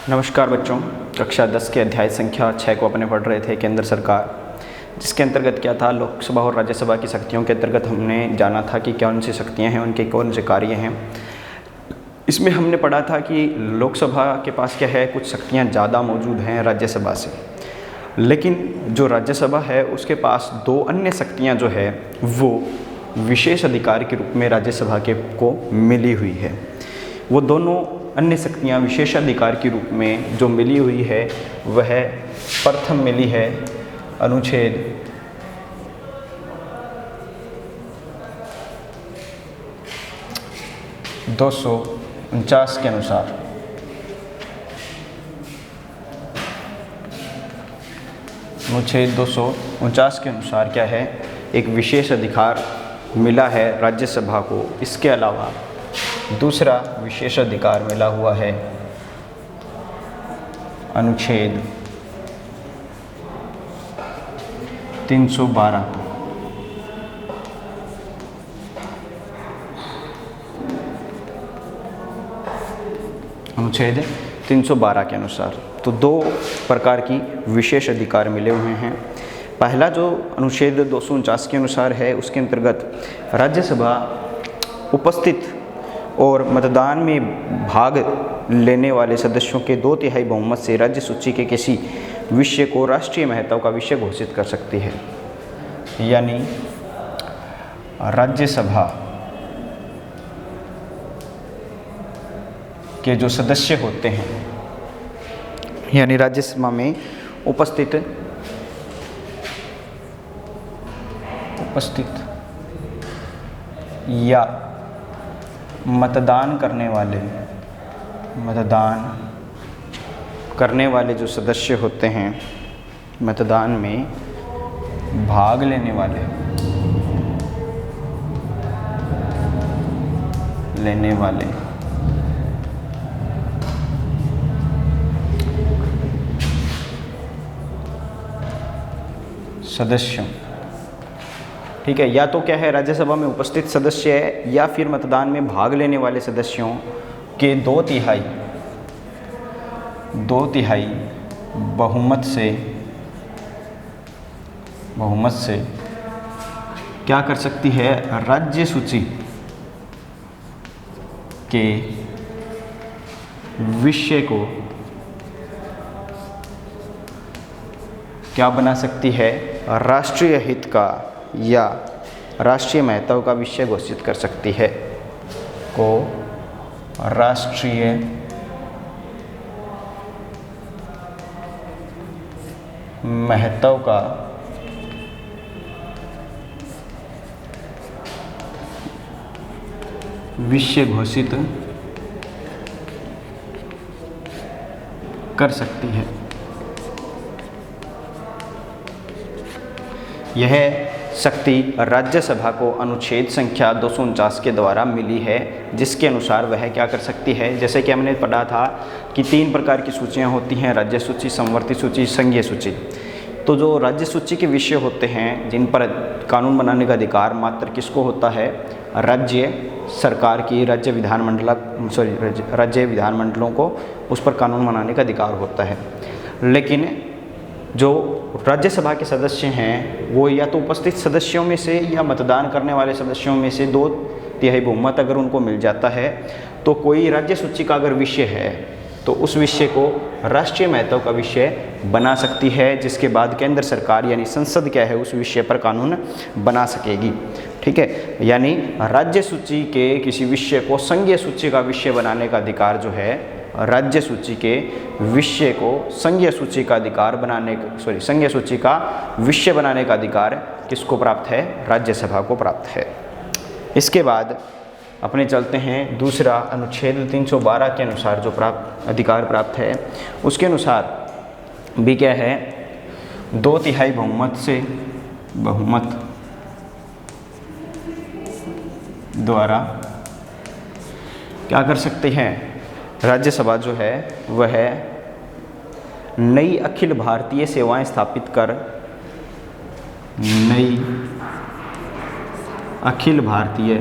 नमस्कार बच्चों, कक्षा 10 के अध्याय संख्या 6 को अपने पढ़ रहे थे केंद्र सरकार, जिसके अंतर्गत क्या था, लोकसभा और राज्यसभा की शक्तियों के अंतर्गत हमने जाना था कि कौन सी शक्तियां हैं, उनके कौन से कार्य हैं। इसमें हमने पढ़ा था कि लोकसभा के पास क्या है, कुछ शक्तियां ज़्यादा मौजूद हैं राज्यसभा से, लेकिन जो राज्यसभा है उसके पास दो अन्य शक्तियाँ जो है वो विशेष अधिकार के रूप में राज्यसभा के को मिली हुई है। वो दोनों अन्य शक्तियाँ विशेषाधिकार के रूप में जो मिली हुई है वह प्रथम मिली है अनुच्छेद 249 के अनुसार। अनुच्छेद 249 के अनुसार क्या है, एक विशेष अधिकार मिला है राज्यसभा को। इसके अलावा दूसरा विशेष अधिकार मिला हुआ है अनुच्छेद 312। अनुच्छेद 312 के अनुसार तो दो प्रकार की विशेष अधिकार मिले हुए हैं। पहला जो अनुच्छेद 249 के अनुसार है, उसके अंतर्गत राज्यसभा उपस्थित और मतदान में भाग लेने वाले सदस्यों के 2/3 बहुमत से राज्य सूची के किसी विषय को राष्ट्रीय महत्व का विषय घोषित कर सकती है। यानी राज्यसभा के जो सदस्य होते हैं, यानी राज्यसभा में उपस्थित या मतदान करने वाले जो सदस्य होते हैं, मतदान में भाग लेने वाले सदस्यों, ठीक है, या तो क्या है, राज्यसभा में उपस्थित सदस्य है या फिर मतदान में भाग लेने वाले सदस्यों के 2/3 बहुमत से क्या कर सकती है, राज्य सूची के विषय को क्या बना सकती है, राष्ट्रीय हित का या राष्ट्रीय महत्व का विषय घोषित कर सकती है, को राष्ट्रीय महत्व का विषय घोषित कर सकती है। यह शक्ति राज्यसभा को अनुच्छेद संख्या 249 के द्वारा मिली है, जिसके अनुसार वह क्या कर सकती है, जैसे कि हमने पढ़ा था कि 3 प्रकार की सूचियां होती हैं, राज्य सूची, समवर्ती सूची, संघीय सूची। तो जो राज्य सूची के विषय होते हैं, जिन पर कानून बनाने का अधिकार मात्र किसको होता है, राज्य सरकार की, राज्य विधानमंडलों को उस पर कानून बनाने का अधिकार होता है। लेकिन जो राज्यसभा के सदस्य हैं वो या तो उपस्थित सदस्यों में से या मतदान करने वाले सदस्यों में से 2/3 बहुमत अगर उनको मिल जाता है, तो कोई राज्य सूची का अगर विषय है तो उस विषय को राष्ट्रीय महत्व का विषय बना सकती है, जिसके बाद केंद्र सरकार यानी संसद क्या है, उस विषय पर कानून बना सकेगी। ठीक है, यानी राज्य सूची के किसी विषय को संघीय सूची का विषय बनाने का अधिकार जो है, राज्य सूची के विषय को संघीय सूची का अधिकार संघीय सूची का विषय बनाने का अधिकार किसको प्राप्त है, राज्यसभा को प्राप्त है। इसके बाद अपने चलते हैं दूसरा अनुच्छेद 312 के अनुसार जो अधिकार प्राप्त है, उसके अनुसार भी क्या है, 2/3 बहुमत द्वारा क्या कर सकते हैं, राज्यसभा जो है वह नई अखिल भारतीय सेवाएं स्थापित कर नई अखिल भारतीय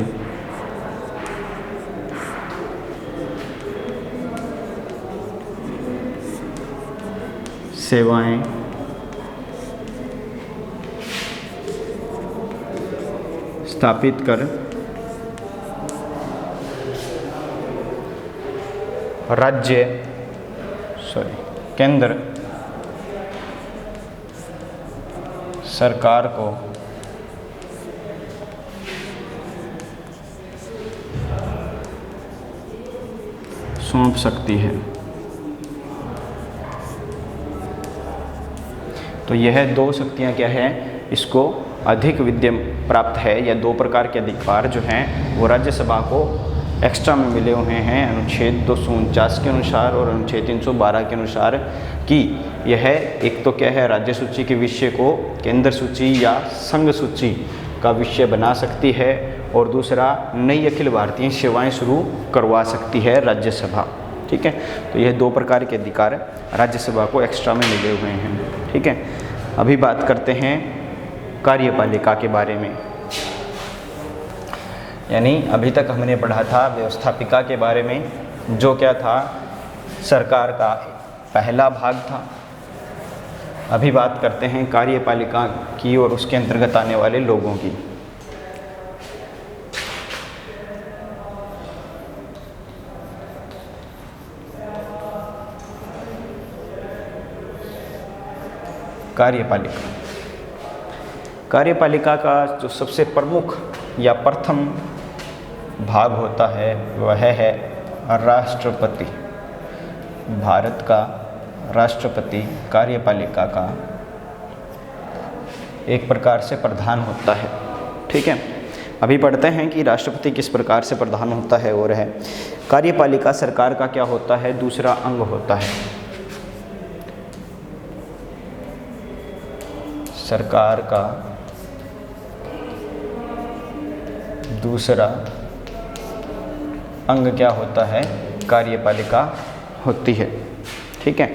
सेवाएं स्थापित कर केंद्र सरकार को सौंप सकती है। तो यह दो शक्तियां क्या है, इसको अधिक विद्यम प्राप्त है, या दो प्रकार के अधिकार जो हैं वो राज्यसभा को एक्स्ट्रा में मिले हुए हैं अनुच्छेद 249 के अनुसार और अनुच्छेद 312 के अनुसार, कि यह एक तो क्या है, राज्य सूची के विषय को केंद्र सूची या संघ सूची का विषय बना सकती है, और दूसरा नई अखिल भारतीय सेवाएं शुरू करवा सकती है राज्यसभा। ठीक है, तो यह दो प्रकार के अधिकार राज्यसभा को एक्स्ट्रा में मिले हुए हैं। ठीक है, अभी बात करते हैं कार्यपालिका के बारे में। यानी अभी तक हमने पढ़ा था व्यवस्थापिका के बारे में, जो क्या था, सरकार का पहला भाग था। अभी बात करते हैं कार्यपालिका की और उसके अंतर्गत आने वाले लोगों की। कार्यपालिका का जो सबसे प्रमुख या प्रथम भाग होता है वह है राष्ट्रपति। भारत का राष्ट्रपति कार्यपालिका का एक प्रकार से प्रधान होता है। ठीक है, अभी पढ़ते हैं कि राष्ट्रपति किस प्रकार से प्रधान होता है। और है कार्यपालिका सरकार का क्या होता है, दूसरा अंग होता है। सरकार का दूसरा अंग क्या होता है, कार्यपालिका होती है। ठीक है,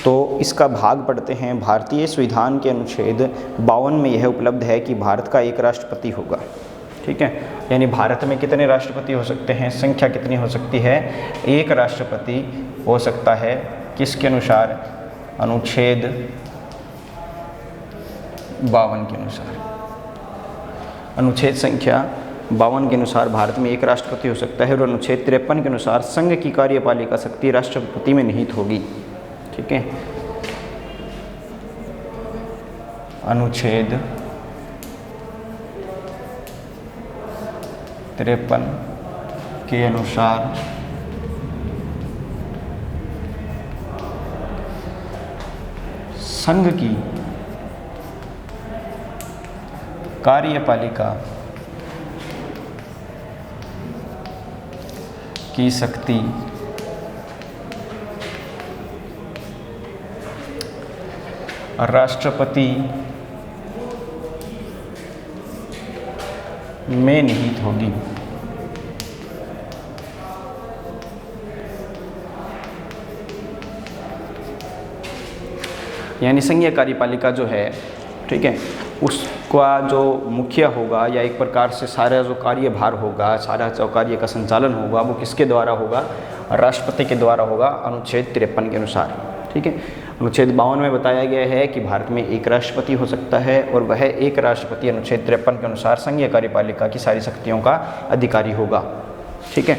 तो इसका भाग पढ़ते हैं। भारतीय संविधान के अनुच्छेद 52 में यह उपलब्ध है कि भारत का एक राष्ट्रपति होगा। ठीक है, यानी भारत में कितने राष्ट्रपति हो सकते हैं, संख्या कितनी हो सकती है, एक राष्ट्रपति हो सकता है। किसके अनुसार, अनुच्छेद 52 के अनुसार। अनुच्छेद संख्या 52 के अनुसार भारत में एक राष्ट्रपति हो सकता है, और अनुच्छेद 53 के अनुसार संघ की कार्यपालिका शक्ति राष्ट्रपति में निहित होगी। ठीक है, अनुच्छेद 53 के अनुसार संघ की कार्यपालिका की शक्ति राष्ट्रपति में निहित होगी। यानी संघीय कार्यपालिका जो है, ठीक है, उसका जो मुखिया होगा या एक प्रकार से सारा जो कार्यभार होगा, सारा जो कार्य का संचालन होगा, वो किसके द्वारा होगा, राष्ट्रपति के द्वारा होगा, अनुच्छेद 53 के अनुसार। ठीक है, अनुच्छेद 52 में बताया गया है कि भारत में एक राष्ट्रपति हो सकता है, और वह एक राष्ट्रपति अनुच्छेद 53 के अनुसार संघीय कार्यपालिका की सारी शक्तियों का अधिकारी होगा। ठीक है,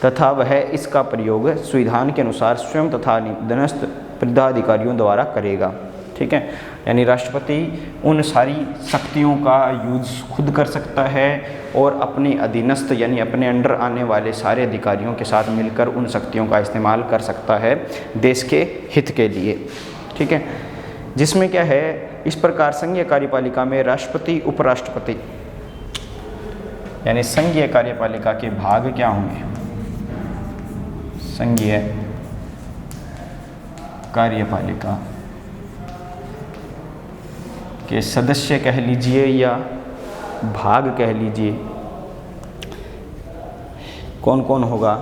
तथा वह इसका प्रयोग संविधान के अनुसार स्वयं तथा अधीनस्थ पदाधिकारियों द्वारा करेगा। ठीक है, यानी राष्ट्रपति उन सारी शक्तियों का यूज खुद कर सकता है और अपने अधीनस्थ यानी अपने अंडर आने वाले सारे अधिकारियों के साथ मिलकर उन शक्तियों का इस्तेमाल कर सकता है देश के हित के लिए। ठीक है, जिसमें क्या है, इस प्रकार संघीय कार्यपालिका में राष्ट्रपति, उपराष्ट्रपति यानी संघीय कार्यपालिका के भाग क्या होंगे, संघीय कार्यपालिका के सदस्य कह लीजिए या भाग कह लीजिए, कौन कौन होगा,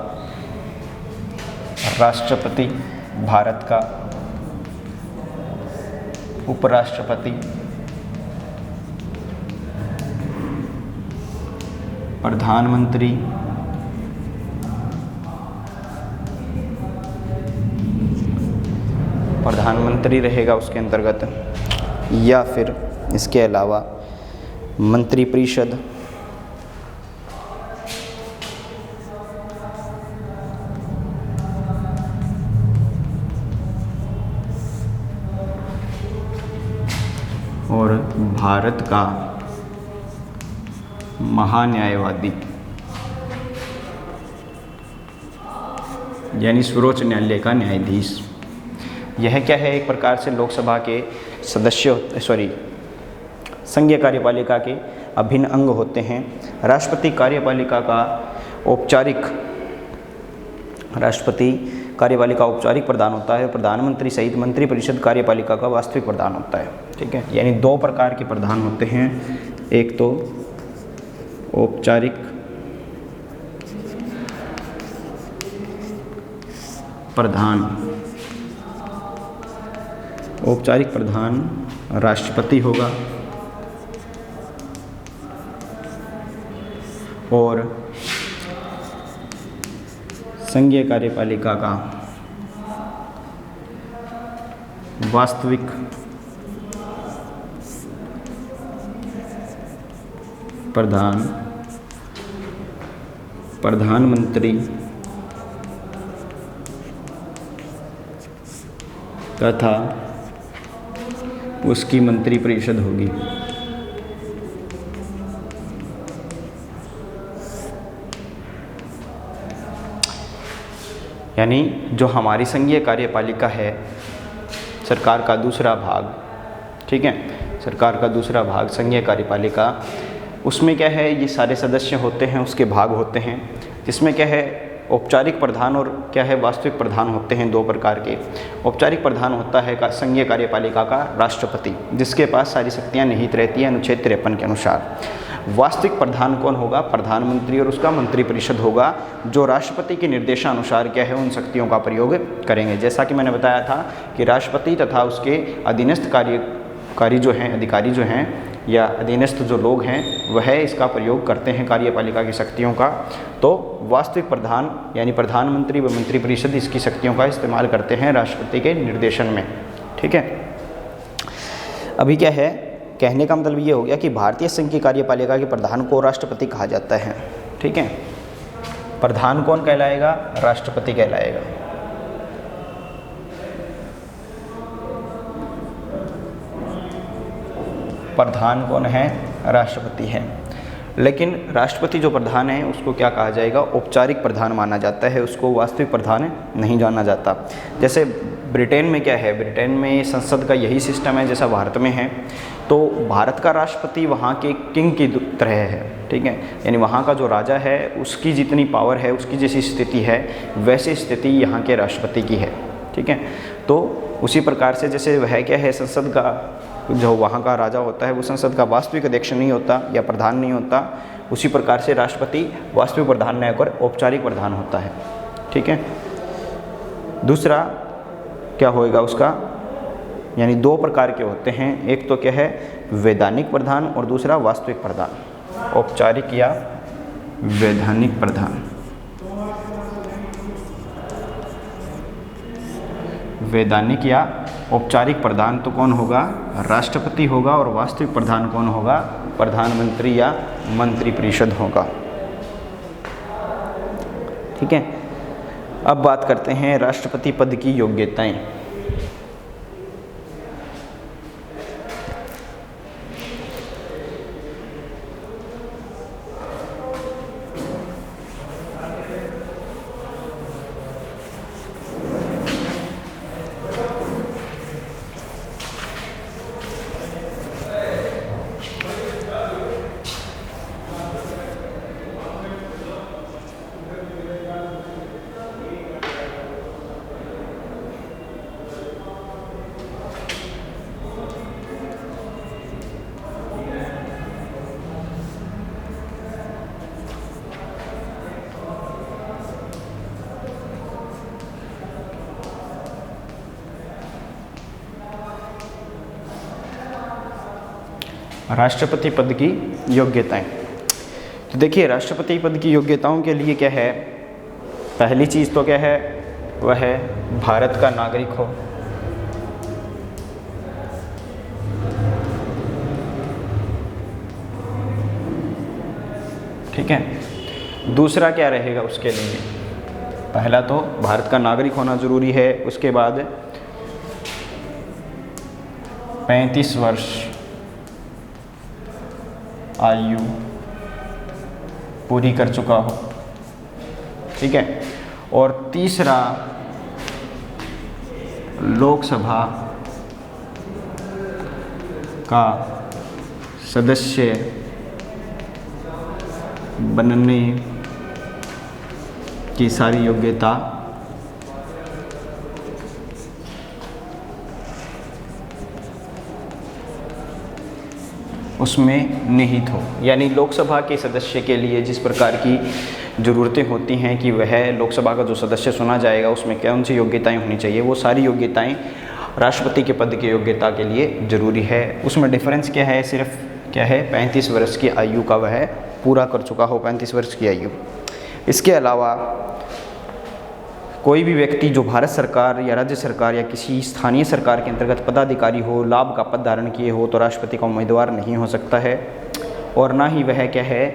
राष्ट्रपति भारत का, उपराष्ट्रपति, प्रधानमंत्री, प्रधानमंत्री रहेगा उसके अंतर्गत, या फिर इसके अलावा मंत्रिपरिषद, और भारत का महान्यायवादी यानी सर्वोच्च न्यायालय का न्यायाधीश। यह क्या है, एक प्रकार से लोकसभा के सदस्य संघीय कार्यपालिका के अभिन्न अंग होते हैं। राष्ट्रपति कार्यपालिका का औपचारिक प्रधान होता है। प्रधानमंत्री सहित मंत्रिपरिषद कार्यपालिका का वास्तविक प्रधान होता है। ठीक है, यानी दो प्रकार के प्रधान होते हैं, एक तो औपचारिक प्रधान राष्ट्रपति होगा, और संघीय कार्यपालिका का वास्तविक प्रधानमंत्री तथा उसकी मंत्रिपरिषद होगी। यानी जो हमारी संघीय कार्यपालिका है, सरकार का दूसरा भाग, ठीक है, सरकार का दूसरा भाग संघीय कार्यपालिका, उसमें क्या है, ये सारे सदस्य होते हैं, उसके भाग होते हैं, जिसमें क्या है औपचारिक प्रधान और क्या है वास्तविक प्रधान होते हैं, दो प्रकार के। औपचारिक प्रधान होता है संघीय कार्यपालिका का राष्ट्रपति, जिसके पास सारी शक्तियां निहित रहती हैं अनुच्छेद 53 के अनुसार। वास्तविक प्रधान कौन होगा, प्रधानमंत्री और उसका मंत्रिपरिषद होगा, जो राष्ट्रपति के निर्देशानुसार क्या है उन शक्तियों का प्रयोग करेंगे। जैसा कि मैंने बताया था कि राष्ट्रपति तथा उसके अधीनस्थ अधिकारी जो हैं या अधीनस्थ जो लोग हैं वह इसका प्रयोग करते हैं कार्यपालिका की शक्तियों का। तो वास्तविक प्रधान यानी प्रधानमंत्री व मंत्रिपरिषद इसकी शक्तियों का इस्तेमाल करते हैं राष्ट्रपति के निर्देशन में। ठीक है, अभी क्या है, कहने का मतलब ये हो गया कि भारतीय संघ की कार्यपालिका के प्रधान को राष्ट्रपति कहा जाता है। ठीक है, प्रधान कौन कहलाएगा, राष्ट्रपति कहलाएगा। प्रधान कौन है, राष्ट्रपति है। लेकिन राष्ट्रपति जो प्रधान है उसको क्या कहा जाएगा, औपचारिक प्रधान माना जाता है, उसको वास्तविक प्रधान नहीं जाना जाता। जैसे ब्रिटेन में क्या है, ब्रिटेन में संसद का यही सिस्टम है जैसा भारत में है। तो भारत का राष्ट्रपति वहाँ के किंग की तरह है। ठीक है, यानी वहाँ का जो राजा है उसकी जितनी पावर है, उसकी जैसी स्थिति है वैसी स्थिति यहाँ के राष्ट्रपति की है। ठीक है, तो उसी प्रकार से जैसे वह क्या है, संसद का जो वहाँ का राजा होता है वो संसद का वास्तविक अध्यक्ष नहीं होता या प्रधान नहीं होता, उसी प्रकार से राष्ट्रपति वास्तविक प्रधान न होकर औपचारिक प्रधान होता है। ठीक है, दूसरा क्या होएगा उसका, यानी दो प्रकार के होते हैं, एक तो क्या है वैधानिक प्रधान और दूसरा वास्तविक प्रधान, औपचारिक या वैधानिक प्रधान। वैधानिक या औपचारिक प्रधान तो कौन होगा, राष्ट्रपति होगा, और वास्तविक प्रधान कौन होगा, प्रधानमंत्री या मंत्रिपरिषद होगा। ठीक है, अब बात करते हैं राष्ट्रपति पद की योग्यताएं। राष्ट्रपति पद की योग्यताएं। तो देखिए राष्ट्रपति पद की योग्यताओं के लिए क्या है, पहली चीज़ तो क्या है, वह है भारत का नागरिक हो। ठीक है। दूसरा क्या रहेगा उसके लिए, पहला तो भारत का नागरिक होना ज़रूरी है, उसके बाद 35 वर्ष आयु पूरी कर चुका हो, ठीक है। और तीसरा लोकसभा का सदस्य बनने की सारी योग्यता उसमें निहित हो। यानी लोकसभा के सदस्य के लिए जिस प्रकार की ज़रूरतें होती हैं कि वह लोकसभा का जो सदस्य चुना जाएगा उसमें कौन सी योग्यताएं होनी चाहिए, वो सारी योग्यताएं राष्ट्रपति के पद की योग्यता के लिए ज़रूरी है। उसमें डिफरेंस क्या है, सिर्फ क्या है 35 वर्ष की आयु का वह पूरा कर चुका हो, 35 वर्ष की आयु। इसके अलावा कोई भी व्यक्ति जो भारत सरकार या राज्य सरकार या किसी स्थानीय सरकार के अंतर्गत पदाधिकारी हो, लाभ का पद धारण किए हो, तो राष्ट्रपति का उम्मीदवार नहीं हो सकता है। और ना ही वह क्या है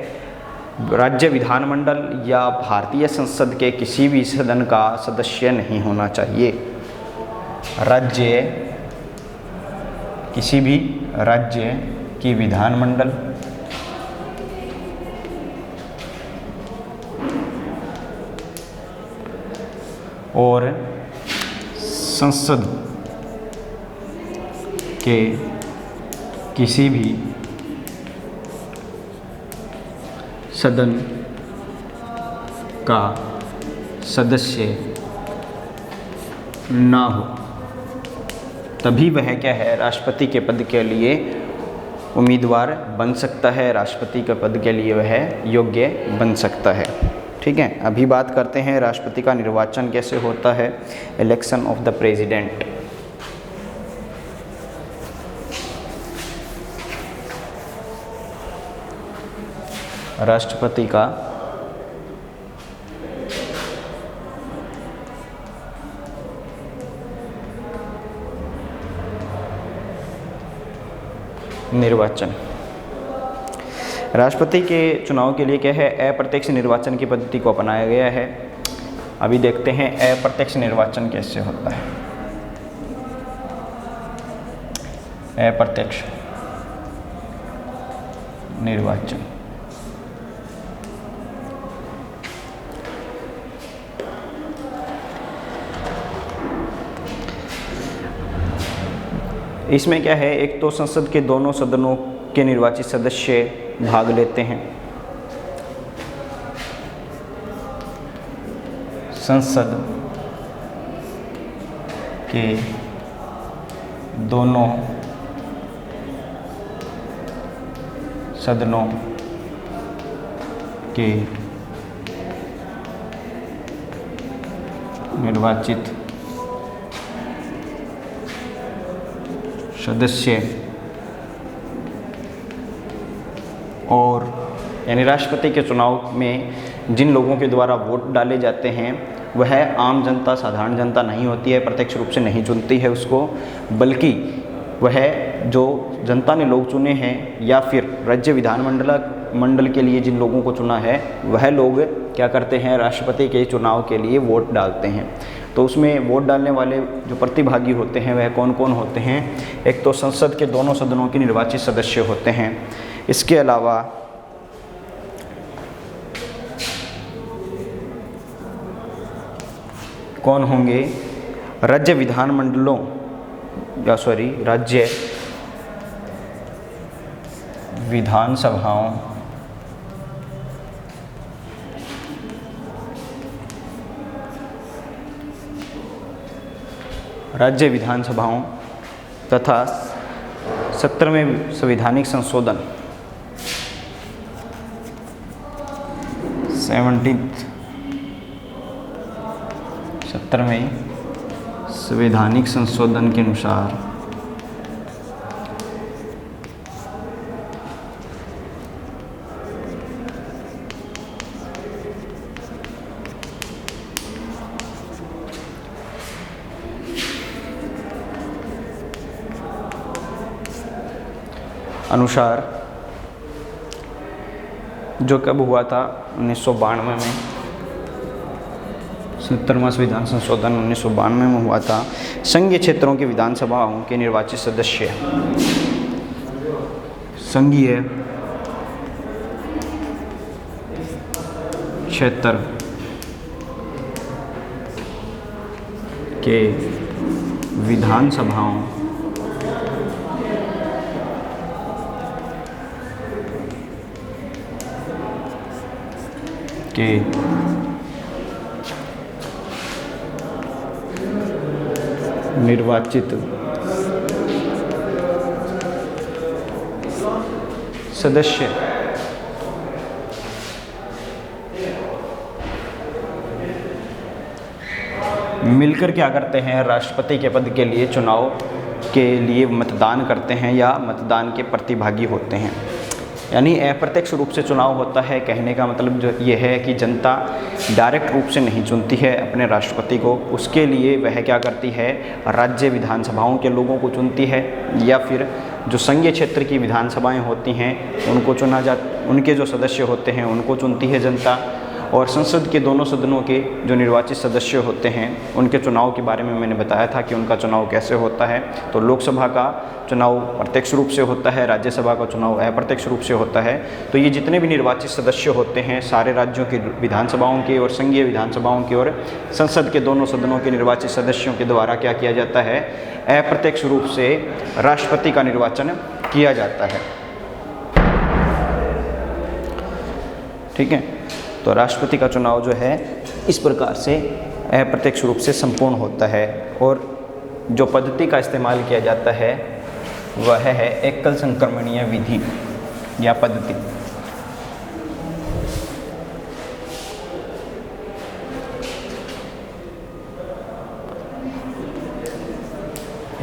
राज्य विधानमंडल या भारतीय संसद के किसी भी सदन का सदस्य नहीं होना चाहिए। राज्य किसी भी राज्य की विधानमंडल और संसद के किसी भी सदन का सदस्य ना हो, तभी वह क्या है राष्ट्रपति के पद के लिए उम्मीदवार बन सकता है, राष्ट्रपति के पद के लिए वह योग्य बन सकता है। ठीक है। अभी बात करते हैं राष्ट्रपति का निर्वाचन कैसे होता है, इलेक्शन ऑफ द प्रेसिडेंट। राष्ट्रपति का निर्वाचन। राष्ट्रपति के चुनाव के लिए क्या है अप्रत्यक्ष निर्वाचन की पद्धति को अपनाया गया है। अभी देखते हैं अप्रत्यक्ष निर्वाचन कैसे होता है। अप्रत्यक्ष निर्वाचन इसमें क्या है, एक तो संसद के दोनों सदनों के निर्वाचित सदस्य भाग लेते हैं। संसद के दोनों सदनों के निर्वाचित सदस्य और यानी राष्ट्रपति के चुनाव में जिन लोगों के द्वारा वोट डाले जाते हैं वह आम जनता, साधारण जनता नहीं होती है, प्रत्यक्ष रूप से नहीं चुनती है उसको, बल्कि वह जो जनता ने लोग चुने हैं या फिर राज्य विधानमंडल के लिए जिन लोगों को चुना है वह लोग क्या करते हैं राष्ट्रपति के चुनाव के लिए वोट डालते हैं। तो उसमें वोट डालने वाले जो प्रतिभागी होते हैं वह कौन कौन होते हैं, एक तो संसद के दोनों सदनों के निर्वाचित सदस्य होते हैं। इसके अलावा कौन होंगे, राज्य विधानमंडलों राज्य विधानसभाओं तथा 17वें संवैधानिक संशोधन 17वें संवैधानिक संशोधन के अनुसार जो कब हुआ था 1992 में, 70वां संविधान संशोधन 1992 में हुआ था। संघीय क्षेत्रों की विधानसभाओं के निर्वाचित सदस्य, संघीय क्षेत्र के विधानसभाओं के निर्वाचित सदस्य मिलकर क्या करते हैं, राष्ट्रपति के पद के लिए चुनाव के लिए मतदान करते हैं या मतदान के प्रतिभागी होते हैं। यानी अप्रत्यक्ष रूप से चुनाव होता है। कहने का मतलब जो ये है कि जनता डायरेक्ट रूप से नहीं चुनती है अपने राष्ट्रपति को, उसके लिए वह क्या करती है, राज्य विधानसभाओं के लोगों को चुनती है या फिर जो संघीय क्षेत्र की विधानसभाएं होती हैं उनको उनके जो सदस्य होते हैं उनको चुनती है जनता। और संसद के दोनों सदनों के जो निर्वाचित सदस्य होते हैं उनके चुनाव के बारे में मैंने बताया था कि उनका चुनाव कैसे होता है। तो लोकसभा का चुनाव प्रत्यक्ष रूप से होता है, राज्यसभा का चुनाव अप्रत्यक्ष रूप से होता है। तो ये जितने भी निर्वाचित सदस्य होते हैं सारे राज्यों की विधानसभाओं के और संघीय विधानसभाओं की और संसद के दोनों सदनों के निर्वाचित सदस्यों के द्वारा क्या किया जाता है, अप्रत्यक्ष रूप से राष्ट्रपति का निर्वाचन किया जाता है। ठीक है, तो राष्ट्रपति का चुनाव जो है इस प्रकार से अप्रत्यक्ष रूप से संपूर्ण होता है। और जो पद्धति का इस्तेमाल किया जाता है वह है एकल संक्रमणीय विधि या पद्धति।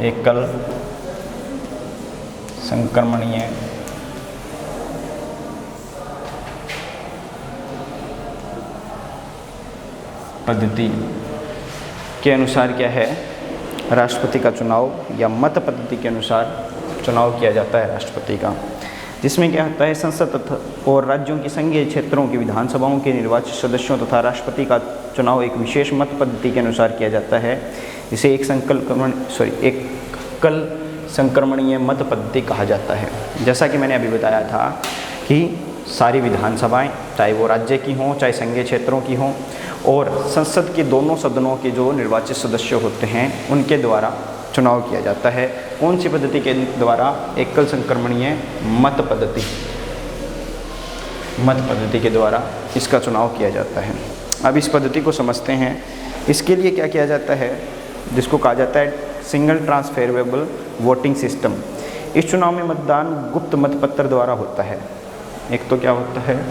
एकल संक्रमणीय पद्धति के अनुसार क्या है, राष्ट्रपति का चुनाव या मत पद्धति के अनुसार चुनाव किया जाता है राष्ट्रपति का, जिसमें क्या होता है, संसद तथा और राज्यों की संघीय क्षेत्रों की विधानसभाओं के निर्वाचित सदस्यों तथा राष्ट्रपति का चुनाव एक विशेष मत पद्धति के अनुसार किया जाता है, जिसे एकल संक्रमणीय मत पद्धति कहा जाता है। जैसा कि मैंने अभी बताया था कि सारी विधानसभाएं चाहे वो राज्य की हों चाहे संघीय क्षेत्रों की हों और संसद के दोनों सदनों के जो निर्वाचित सदस्य होते हैं उनके द्वारा चुनाव किया जाता है। कौन सी पद्धति के द्वारा, एकल संक्रमणीय मत पद्धति के द्वारा इसका चुनाव किया जाता है। अब इस पद्धति को समझते हैं। इसके लिए क्या किया जाता है, जिसको कहा जाता है सिंगल ट्रांसफरेबल वोटिंग सिस्टम। इस चुनाव में मतदान गुप्त मतपत्र द्वारा होता है। एक तो क्या होता है,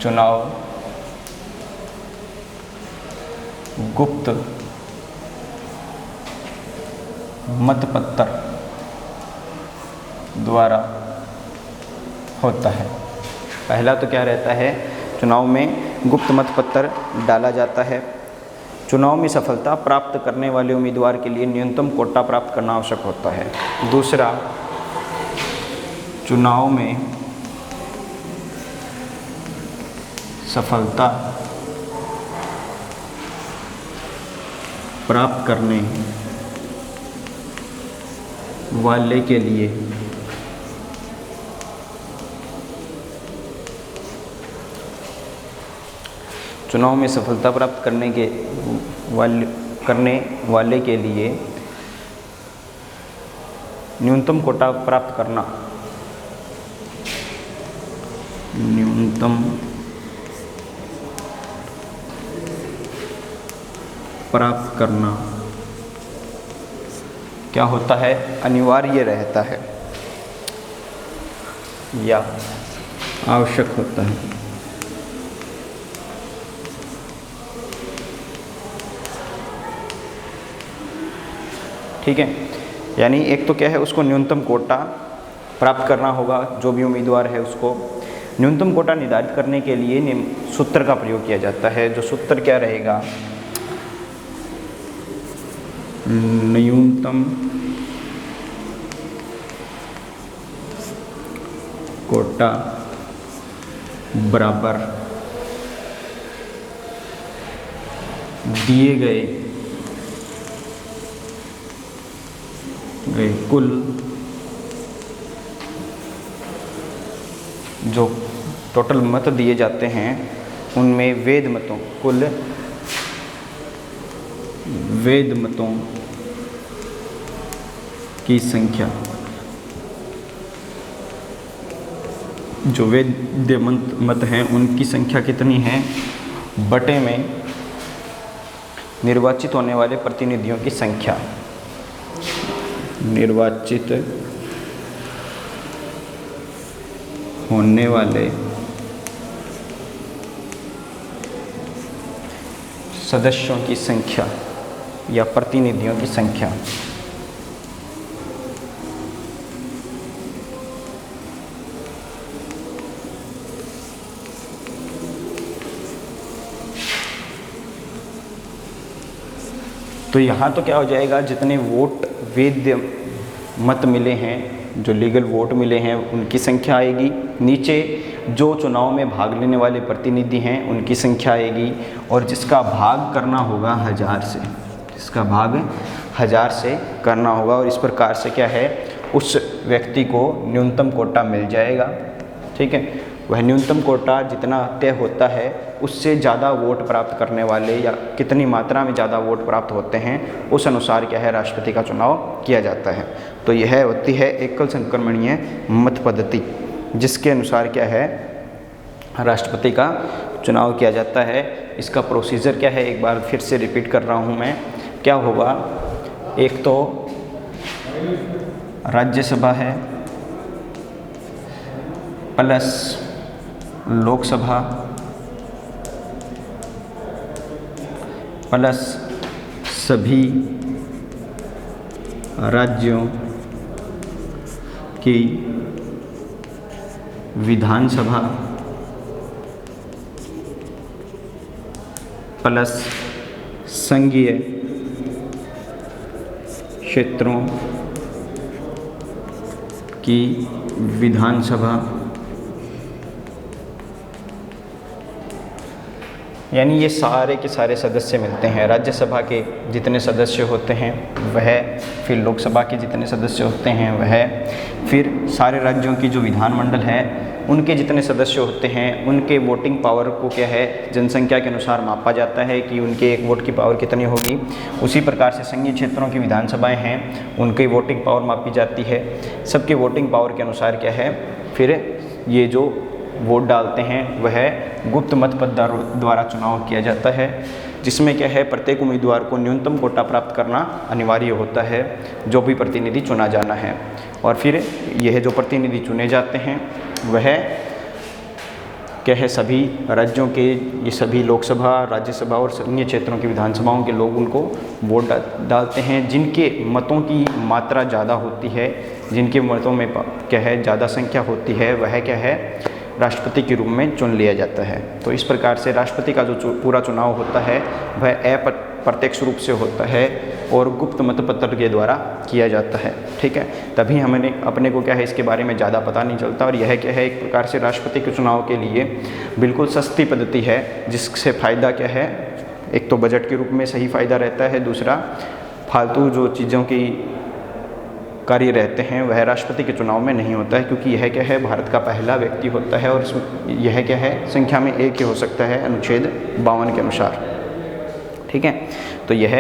चुनाव गुप्त मतपत्र द्वारा होता है। पहला तो क्या रहता है, चुनाव में गुप्त मतपत्र डाला जाता है। चुनाव में सफलता प्राप्त करने वाले उम्मीदवार के लिए न्यूनतम कोटा प्राप्त करना आवश्यक होता है। दूसरा, चुनाव में सफलता प्राप्त करने वाले के लिए चुनाव में सफलता प्राप्त करने वाले के लिए न्यूनतम कोटा प्राप्त करना, न्यूनतम प्राप्त करना क्या होता है, अनिवार्य रहता है या आवश्यक होता है। ठीक है, यानी एक तो क्या है, उसको न्यूनतम कोटा प्राप्त करना होगा, जो भी उम्मीदवार है उसको। न्यूनतम कोटा निर्धारित करने के लिए सूत्र का प्रयोग किया जाता है। जो सूत्र क्या रहेगा, न्यूनतम कोटा बराबर दिए गए कुल जो टोटल मत दिए जाते हैं उनमें वेद मतों कुल वेद मतों की संख्या, जो वेद मत हैं उनकी संख्या कितनी है बटे में निर्वाचित होने वाले प्रतिनिधियों की संख्या, निर्वाचित होने वाले सदस्यों की संख्या या प्रतिनिधियों की संख्या। तो यहाँ तो क्या हो जाएगा, जितने वोट वैध मत मिले हैं, जो लीगल वोट मिले हैं उनकी संख्या आएगी। नीचे जो चुनाव में भाग लेने वाले प्रतिनिधि हैं उनकी संख्या आएगी। और जिसका भाग करना होगा 1000 से, जिसका भाग 1000 से करना होगा। और इस प्रकार से क्या है, उस व्यक्ति को न्यूनतम कोटा मिल जाएगा। ठीक है, वह न्यूनतम कोटा जितना तय होता है उससे ज़्यादा वोट प्राप्त करने वाले या कितनी मात्रा में ज़्यादा वोट प्राप्त होते हैं उस अनुसार क्या है राष्ट्रपति का चुनाव किया जाता है। तो यह होती है एकल संक्रमणीय मत पद्धति, जिसके अनुसार क्या है राष्ट्रपति का चुनाव किया जाता है। इसका प्रोसीजर क्या है, एक बार फिर से रिपीट कर रहा हूँ मैं। क्या होगा, एक तो राज्यसभा है प्लस लोकसभा प्लस सभी राज्यों की विधानसभा प्लस संघीय क्षेत्रों की विधानसभा, यानी ये सारे के सारे सदस्य मिलते हैं। राज्यसभा के जितने सदस्य होते हैं वह, फिर लोकसभा के जितने सदस्य होते हैं वह, फिर सारे राज्यों की जो विधानमंडल है उनके जितने सदस्य होते हैं उनके वोटिंग पावर को क्या है जनसंख्या के अनुसार मापा जाता है कि उनके एक वोट की पावर कितनी होगी। उसी प्रकार से संघीय क्षेत्रों की विधानसभाएं हैं उनकी वोटिंग पावर मापी जाती है। सबके वोटिंग पावर के अनुसार क्या है फिर ये जो वोट डालते हैं वह गुप्त मत पत्र द्वारा चुनाव किया जाता है, जिसमें क्या है प्रत्येक उम्मीदवार को न्यूनतम कोटा प्राप्त करना अनिवार्य होता है जो भी प्रतिनिधि चुना जाना है। और फिर यह जो प्रतिनिधि चुने जाते हैं वह क्या है सभी राज्यों के, ये सभी लोकसभा, राज्यसभा और संघीय क्षेत्रों की विधानसभाओं के लोग उनको वोट डालते हैं। जिनके मतों की मात्रा ज़्यादा होती है, जिनके मतों में क्या है ज़्यादा संख्या होती है, वह क्या है राष्ट्रपति के रूप में चुन लिया जाता है। तो इस प्रकार से राष्ट्रपति का जो पूरा चुनाव होता है वह अप्रत्यक्ष रूप से होता है और गुप्त मतपत्र के द्वारा किया जाता है। ठीक है, तभी हमें अपने को क्या है इसके बारे में ज़्यादा पता नहीं चलता। और यह क्या है एक प्रकार से राष्ट्रपति के चुनाव के लिए बिल्कुल सस्ती पद्धति है, जिससे फ़ायदा क्या है, एक तो बजट के रूप में सही फ़ायदा रहता है, दूसरा फालतू जो चीज़ों की कार्य रहते हैं वह राष्ट्रपति के चुनाव में नहीं होता है, क्योंकि यह क्या है भारत का पहला व्यक्ति होता है और यह क्या है संख्या में एक ही हो सकता है अनुच्छेद 52 के अनुसार। ठीक है, तो यह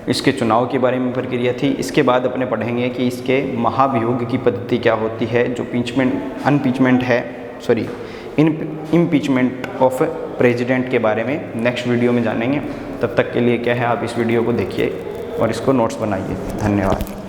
इसके चुनाव के बारे में प्रक्रिया थी। इसके बाद अपने पढ़ेंगे कि इसके महाभियोग की पद्धति क्या होती है, जो इम्पीचमेंट ऑफ प्रेसिडेंट के बारे में नेक्स्ट वीडियो में जानेंगे। तब तक के लिए क्या है आप इस वीडियो को देखिए और इसको नोट्स बनाइए। धन्यवाद।